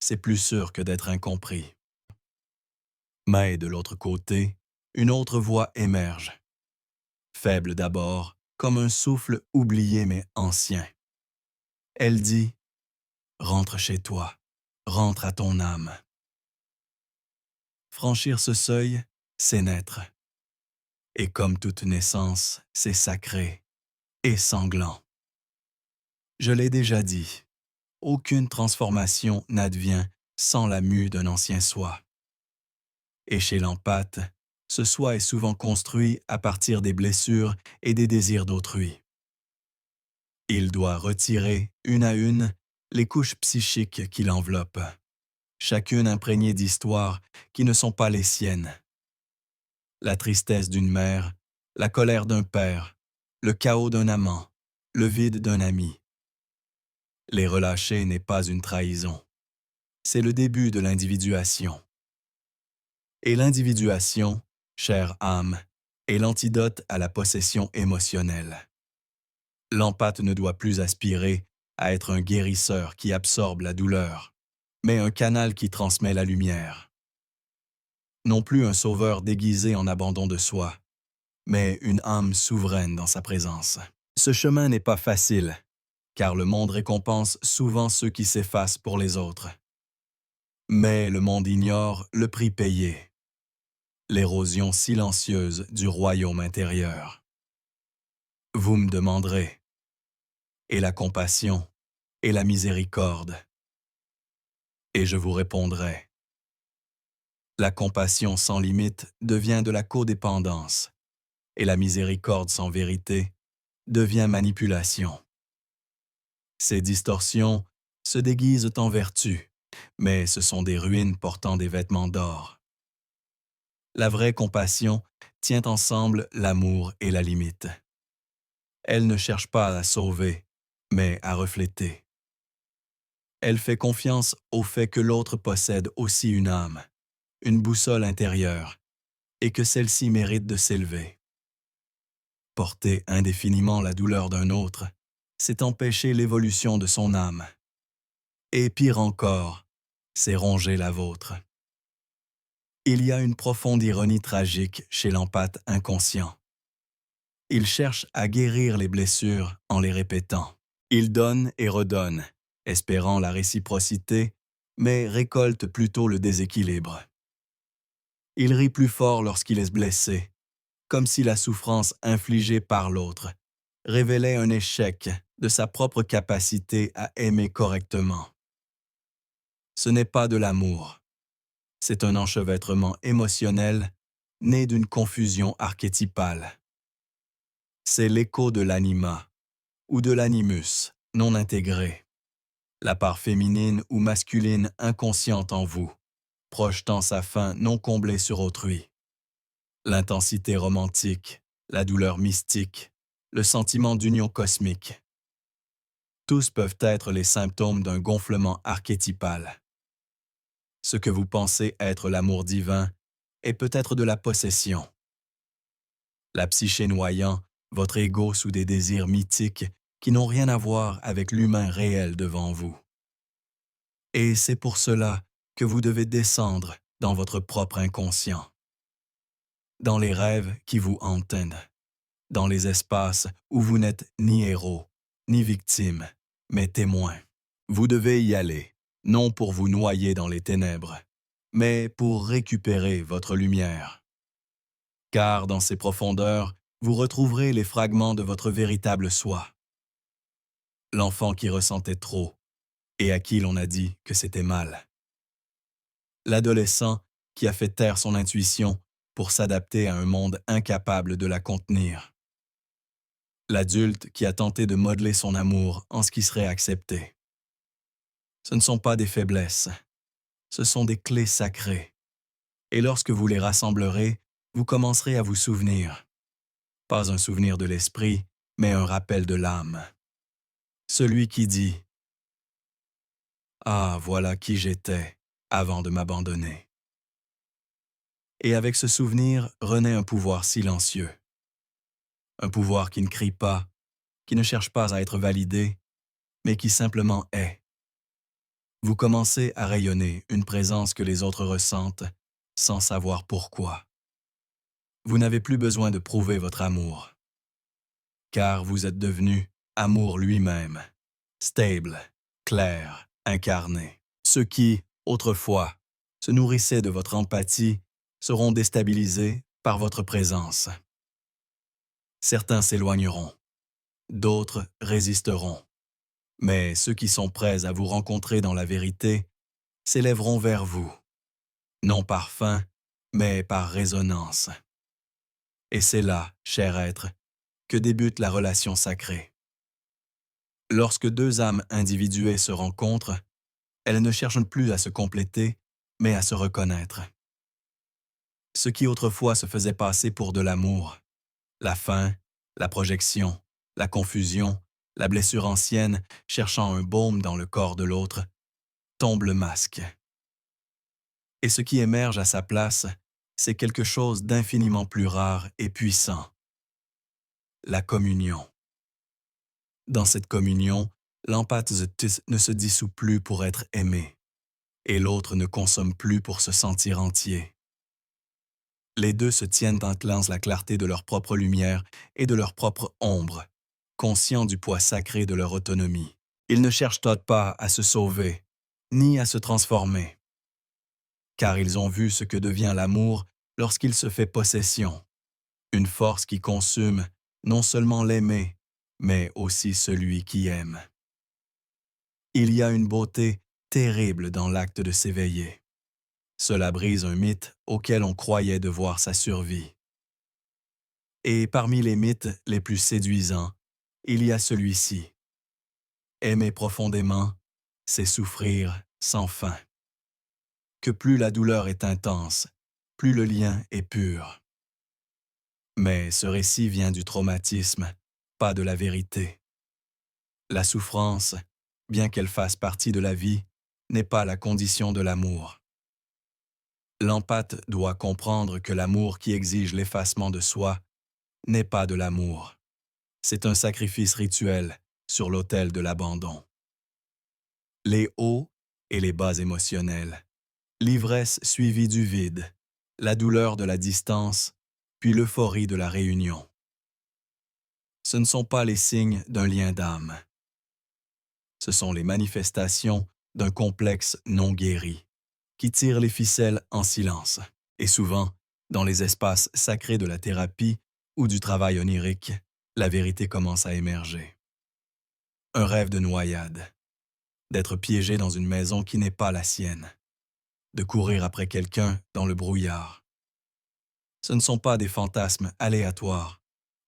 C'est plus sûr que d'être incompris. Mais de l'autre côté, une autre voix émerge. Faible d'abord, comme un souffle oublié mais ancien. Elle dit « Rentre chez toi, rentre à ton âme ». Franchir ce seuil, c'est naître. Et comme toute naissance, c'est sacré et sanglant. Je l'ai déjà dit, aucune transformation n'advient sans la mue d'un ancien soi. Et chez l'empathe, ce soi est souvent construit à partir des blessures et des désirs d'autrui. Il doit retirer, une à une, les couches psychiques qui l'enveloppent, chacune imprégnée d'histoires qui ne sont pas les siennes. La tristesse d'une mère, la colère d'un père, le chaos d'un amant, le vide d'un ami. Les relâcher n'est pas une trahison. C'est le début de l'individuation. Et l'individuation, chère âme, est l'antidote à la possession émotionnelle. L'empathe ne doit plus aspirer à être un guérisseur qui absorbe la douleur, mais un canal qui transmet la lumière. Non plus un sauveur déguisé en abandon de soi, mais une âme souveraine dans sa présence. Ce chemin n'est pas facile, car le monde récompense souvent ceux qui s'effacent pour les autres. Mais le monde ignore le prix payé, l'érosion silencieuse du royaume intérieur. Vous me demanderez, et la compassion, et la miséricorde? Et je vous répondrai, la compassion sans limite devient de la codépendance, et la miséricorde sans vérité devient manipulation. Ces distorsions se déguisent en vertu, mais ce sont des ruines portant des vêtements d'or. La vraie compassion tient ensemble l'amour et la limite. Elle ne cherche pas à sauver, mais à refléter. Elle fait confiance au fait que l'autre possède aussi une âme, une boussole intérieure, et que celle-ci mérite de s'élever. Porter indéfiniment la douleur d'un autre, c'est empêcher l'évolution de son âme. Et pire encore, c'est ronger la vôtre. Il y a une profonde ironie tragique chez l'empathe inconscient. Il cherche à guérir les blessures en les répétant. Il donne et redonne, espérant la réciprocité, mais récolte plutôt le déséquilibre. Il rit plus fort lorsqu'il est blessé, comme si la souffrance infligée par l'autre révélait un échec de sa propre capacité à aimer correctement. Ce n'est pas de l'amour. C'est un enchevêtrement émotionnel né d'une confusion archétypale. C'est l'écho de l'anima ou de l'animus non intégré, la part féminine ou masculine inconsciente en vous, projetant sa faim non comblée sur autrui. L'intensité romantique, la douleur mystique, le sentiment d'union cosmique. Tous peuvent être les symptômes d'un gonflement archétypal. Ce que vous pensez être l'amour divin est peut-être de la possession. La psyché noyant votre ego sous des désirs mythiques qui n'ont rien à voir avec l'humain réel devant vous. Et c'est pour cela que vous devez descendre dans votre propre inconscient, dans les rêves qui vous hantent, dans les espaces où vous n'êtes ni héros, ni victime, mais témoin. Vous devez y aller, non pour vous noyer dans les ténèbres, mais pour récupérer votre lumière. Car dans ces profondeurs, vous retrouverez les fragments de votre véritable soi. L'enfant qui ressentait trop et à qui l'on a dit que c'était mal. L'adolescent qui a fait taire son intuition pour s'adapter à un monde incapable de la contenir. L'adulte qui a tenté de modeler son amour en ce qui serait accepté. Ce ne sont pas des faiblesses, ce sont des clés sacrées. Et lorsque vous les rassemblerez, vous commencerez à vous souvenir, pas un souvenir de l'esprit, mais un rappel de l'âme. Celui qui dit « Ah, voilà qui j'étais avant de m'abandonner ». Et avec ce souvenir renaît un pouvoir silencieux, un pouvoir qui ne crie pas, qui ne cherche pas à être validé, mais qui simplement est. Vous commencez à rayonner une présence que les autres ressentent sans savoir pourquoi. Vous n'avez plus besoin de prouver votre amour, car vous êtes devenu amour lui-même, stable, clair, incarné. Ceux qui, autrefois, se nourrissaient de votre empathie seront déstabilisés par votre présence. Certains s'éloigneront, d'autres résisteront. Mais ceux qui sont prêts à vous rencontrer dans la vérité s'élèveront vers vous, non par faim, mais par résonance. Et c'est là, cher être, que débute la relation sacrée. Lorsque deux âmes individuées se rencontrent, elles ne cherchent plus à se compléter, mais à se reconnaître. Ce qui autrefois se faisait passer pour de l'amour, la faim, la projection, la confusion, la blessure ancienne cherchant un baume dans le corps de l'autre, tombe le masque. Et ce qui émerge à sa place, c'est quelque chose d'infiniment plus rare et puissant. La communion. Dans cette communion, l'empathie ne se dissout plus pour être aimé, et l'autre ne consomme plus pour se sentir entier. Les deux se tiennent en lance la clarté de leur propre lumière et de leur propre ombre, conscients du poids sacré de leur autonomie. Ils ne cherchent pas à se sauver, ni à se transformer, car ils ont vu ce que devient l'amour lorsqu'il se fait possession, une force qui consume non seulement l'aimer, mais aussi celui qui aime. Il y a une beauté terrible dans l'acte de s'éveiller. Cela brise un mythe auquel on croyait devoir sa survie. Et parmi les mythes les plus séduisants, il y a celui-ci. Aimer profondément, c'est souffrir sans fin. Que plus la douleur est intense, plus le lien est pur. Mais ce récit vient du traumatisme, pas de la vérité. La souffrance, bien qu'elle fasse partie de la vie, n'est pas la condition de l'amour. L'empathe doit comprendre que l'amour qui exige l'effacement de soi n'est pas de l'amour. C'est un sacrifice rituel sur l'autel de l'abandon. Les hauts et les bas émotionnels, l'ivresse suivie du vide, la douleur de la distance, puis l'euphorie de la réunion. Ce ne sont pas les signes d'un lien d'âme. Ce sont les manifestations d'un complexe non guéri, qui tire les ficelles en silence. Et souvent, dans les espaces sacrés de la thérapie ou du travail onirique, la vérité commence à émerger. Un rêve de noyade, d'être piégé dans une maison qui n'est pas la sienne, de courir après quelqu'un dans le brouillard. Ce ne sont pas des fantasmes aléatoires,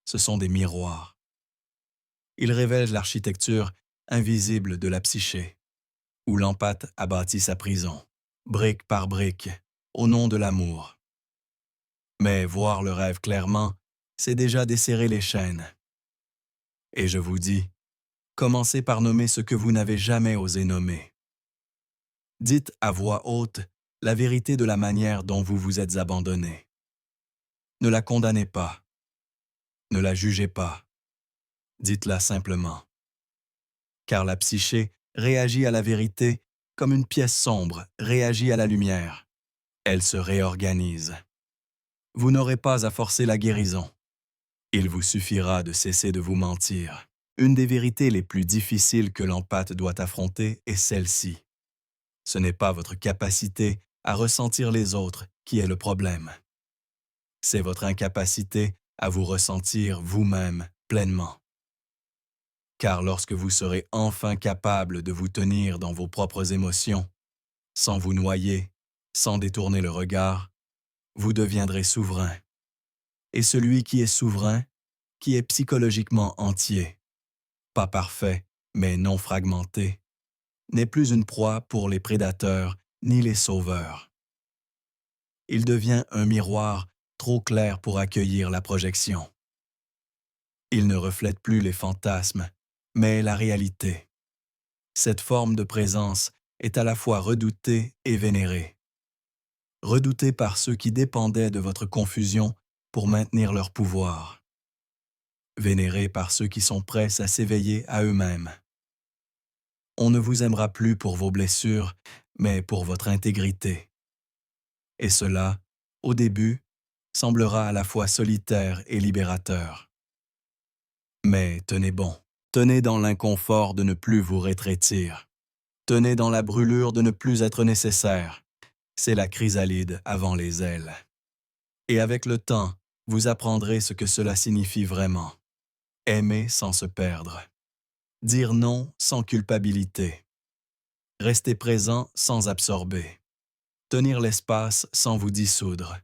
ce sont des miroirs. Ils révèlent l'architecture invisible de la psyché, où l'empathe a bâti sa prison, brique par brique, au nom de l'amour. Mais voir le rêve clairement, c'est déjà desserrer les chaînes. Et je vous dis, commencez par nommer ce que vous n'avez jamais osé nommer. Dites à voix haute la vérité de la manière dont vous vous êtes abandonné. Ne la condamnez pas. Ne la jugez pas. Dites-la simplement. Car la psyché réagit à la vérité comme une pièce sombre réagit à la lumière. Elle se réorganise. Vous n'aurez pas à forcer la guérison. Il vous suffira de cesser de vous mentir. Une des vérités les plus difficiles que l'empathe doit affronter est celle-ci. Ce n'est pas votre capacité à ressentir les autres qui est le problème. C'est votre incapacité à vous ressentir vous-même pleinement. Car lorsque vous serez enfin capable de vous tenir dans vos propres émotions, sans vous noyer, sans détourner le regard, vous deviendrez souverain. Et celui qui est souverain, qui est psychologiquement entier, pas parfait, mais non fragmenté, n'est plus une proie pour les prédateurs ni les sauveurs. Il devient un miroir trop clair pour accueillir la projection. Il ne reflète plus les fantasmes, mais la réalité. Cette forme de présence est à la fois redoutée et vénérée. Redoutée par ceux qui dépendaient de votre confusion pour maintenir leur pouvoir. Vénérée par ceux qui sont prêts à s'éveiller à eux-mêmes. On ne vous aimera plus pour vos blessures, mais pour votre intégrité. Et cela, au début, semblera à la fois solitaire et libérateur. Mais tenez bon, tenez dans l'inconfort de ne plus vous rétrécir. Tenez dans la brûlure de ne plus être nécessaire. C'est la chrysalide avant les ailes. Et avec le temps, vous apprendrez ce que cela signifie vraiment. Aimer sans se perdre. Dire non sans culpabilité. Rester présent sans absorber. Tenir l'espace sans vous dissoudre.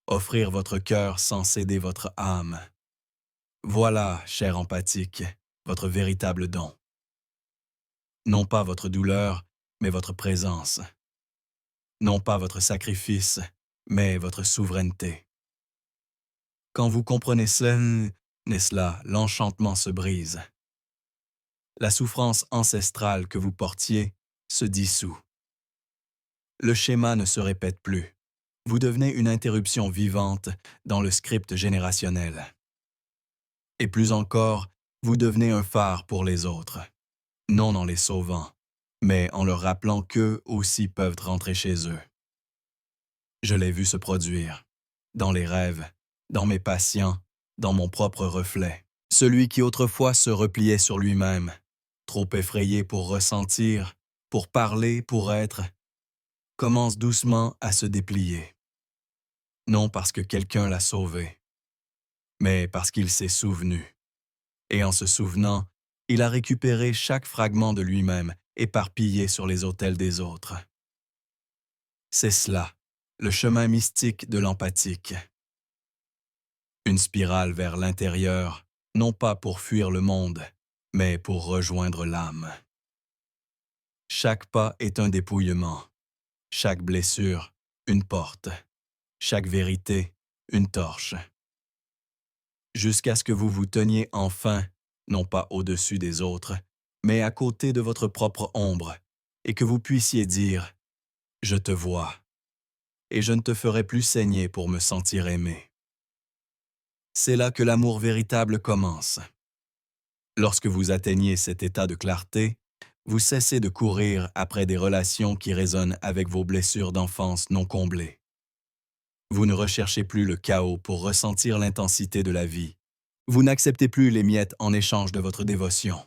Offrir votre cœur sans céder votre âme. Voilà, cher empathique, votre véritable don. Non pas votre douleur, mais votre présence. Non pas votre sacrifice, mais votre souveraineté. Quand vous comprenez cela, n'est-ce là, l'enchantement se brise. La souffrance ancestrale que vous portiez se dissout. Le schéma ne se répète plus. Vous devenez une interruption vivante dans le script générationnel. Et plus encore, vous devenez un phare pour les autres. Non en les sauvant, mais en leur rappelant qu'eux aussi peuvent rentrer chez eux. Je l'ai vu se produire, dans les rêves, dans mes patients, dans mon propre reflet. Celui qui autrefois se repliait sur lui-même, trop effrayé pour ressentir, pour parler, pour être, commence doucement à se déplier. Non parce que quelqu'un l'a sauvé, mais parce qu'il s'est souvenu. Et en se souvenant, il a récupéré chaque fragment de lui-même éparpillé sur les autels des autres. C'est cela, le chemin mystique de l'empathique. Une spirale vers l'intérieur, non pas pour fuir le monde, mais pour rejoindre l'âme. Chaque pas est un dépouillement, chaque blessure, une porte, chaque vérité, une torche. Jusqu'à ce que vous vous teniez enfin, non pas au-dessus des autres, mais à côté de votre propre ombre, et que vous puissiez dire « Je te vois ». Et je ne te ferai plus saigner pour me sentir aimé. C'est là que l'amour véritable commence. Lorsque vous atteignez cet état de clarté, vous cessez de courir après des relations qui résonnent avec vos blessures d'enfance non comblées. Vous ne recherchez plus le chaos pour ressentir l'intensité de la vie. Vous n'acceptez plus les miettes en échange de votre dévotion.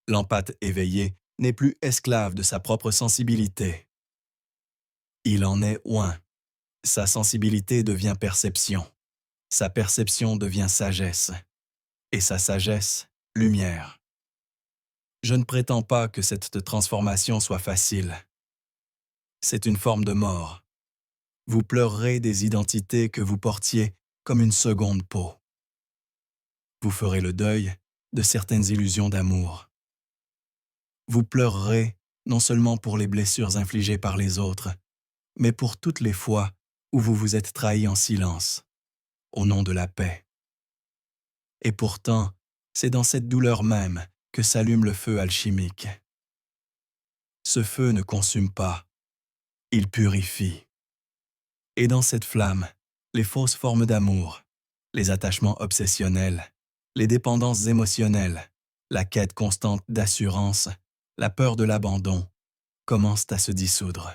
L'empathe éveillé n'est plus esclave de sa propre sensibilité. Il en est oint. Sa sensibilité devient perception. Sa perception devient sagesse. Et sa sagesse, lumière. Je ne prétends pas que cette transformation soit facile. C'est une forme de mort. Vous pleurerez des identités que vous portiez comme une seconde peau. Vous ferez le deuil de certaines illusions d'amour. Vous pleurerez non seulement pour les blessures infligées par les autres, mais pour toutes les fois où vous vous êtes trahi en silence, au nom de la paix. Et pourtant, c'est dans cette douleur même que s'allume le feu alchimique. Ce feu ne consume pas, il purifie. Et dans cette flamme, les fausses formes d'amour, les attachements obsessionnels, les dépendances émotionnelles, la quête constante d'assurance, la peur de l'abandon, commencent à se dissoudre.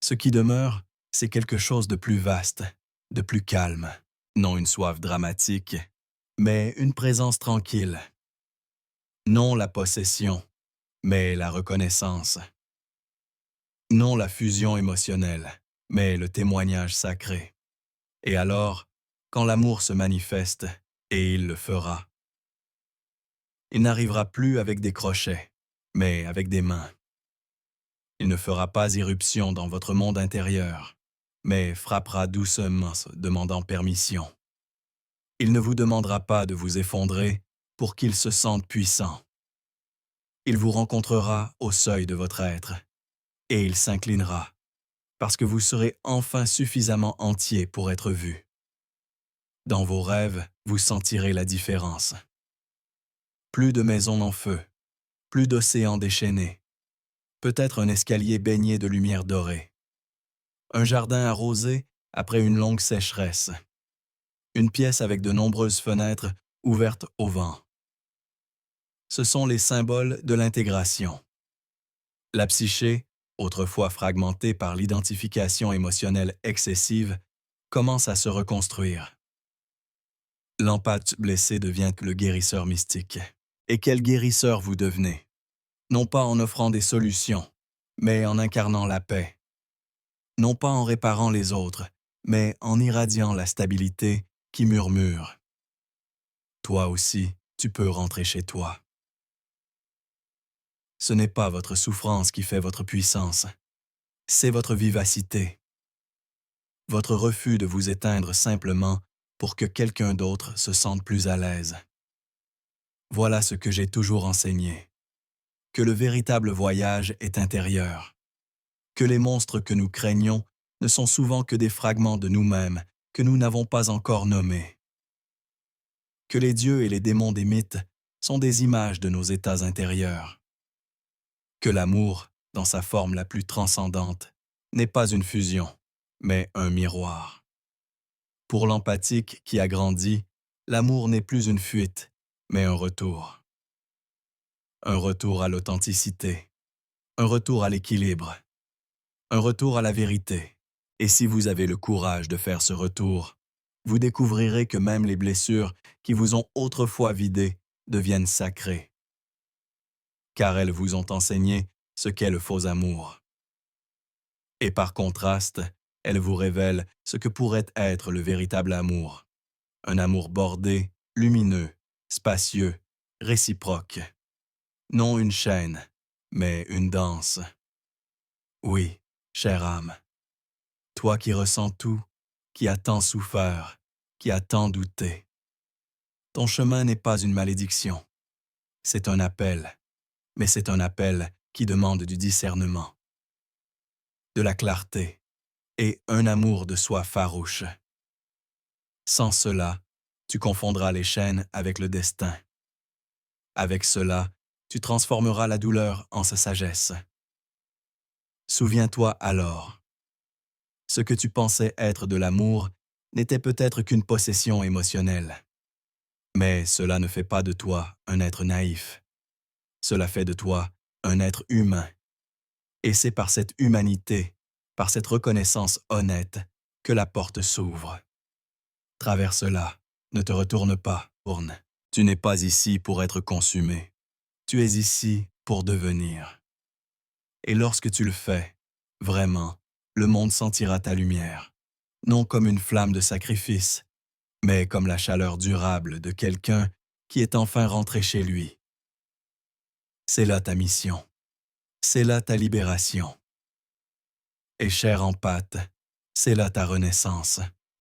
Ce qui demeure, c'est quelque chose de plus vaste, de plus calme, non une soif dramatique, mais une présence tranquille. Non la possession, mais la reconnaissance. Non la fusion émotionnelle, mais le témoignage sacré. Et alors, quand l'amour se manifeste, et il le fera, il n'arrivera plus avec des crochets, mais avec des mains. Il ne fera pas irruption dans votre monde intérieur, mais frappera doucement, demandant permission. Il ne vous demandera pas de vous effondrer pour qu'il se sente puissant. Il vous rencontrera au seuil de votre être, et il s'inclinera, parce que vous serez enfin suffisamment entier pour être vu. Dans vos rêves, vous sentirez la différence. Plus de maisons en feu, plus d'océans déchaînés, peut-être un escalier baigné de lumière dorée, un jardin arrosé après une longue sécheresse, une pièce avec de nombreuses fenêtres ouvertes au vent. Ce sont les symboles de l'intégration. La psyché, autrefois fragmentée par l'identification émotionnelle excessive, commence à se reconstruire. L'empathe blessé devient le guérisseur mystique. Et quel guérisseur vous devenez? Non pas en offrant des solutions, mais en incarnant la paix. Non pas en réparant les autres, mais en irradiant la stabilité qui murmure. Toi aussi, tu peux rentrer chez toi. Ce n'est pas votre souffrance qui fait votre puissance, c'est votre vivacité. Votre refus de vous éteindre simplement pour que quelqu'un d'autre se sente plus à l'aise. Voilà ce que j'ai toujours enseigné. Que le véritable voyage est intérieur. Que les monstres que nous craignons ne sont souvent que des fragments de nous-mêmes que nous n'avons pas encore nommés. Que les dieux et les démons des mythes sont des images de nos états intérieurs. Que l'amour, dans sa forme la plus transcendante, n'est pas une fusion, mais un miroir. Pour l'empathique qui a grandi, l'amour n'est plus une fuite, mais un retour. Un retour à l'authenticité, un retour à l'équilibre, un retour à la vérité. Et si vous avez le courage de faire ce retour, vous découvrirez que même les blessures qui vous ont autrefois vidé deviennent sacrées. Car elles vous ont enseigné ce qu'est le faux amour. Et par contraste, elles vous révèlent ce que pourrait être le véritable amour. Un amour bordé, lumineux, spacieux, réciproque. Non une chaîne, mais une danse. Oui, chère âme, toi qui ressens tout, qui as tant souffert, qui as tant douté. Ton chemin n'est pas une malédiction, c'est un appel, mais c'est un appel qui demande du discernement, de la clarté et un amour de soi farouche. Sans cela, tu confondras les chaînes avec le destin. Avec cela, tu transformeras la douleur en sa sagesse. Souviens-toi alors, ce que tu pensais être de l'amour n'était peut-être qu'une possession émotionnelle. Mais cela ne fait pas de toi un être naïf. Cela fait de toi un être humain. Et c'est par cette humanité, par cette reconnaissance honnête, que la porte s'ouvre. Traverse-la, ne te retourne pas, tourne. Tu n'es pas ici pour être consumé. Tu es ici pour devenir. Et lorsque tu le fais, vraiment, le monde sentira ta lumière. Non comme une flamme de sacrifice, mais comme la chaleur durable de quelqu'un qui est enfin rentré chez lui. C'est là ta mission. C'est là ta libération. Et chère empathe, c'est là ta renaissance.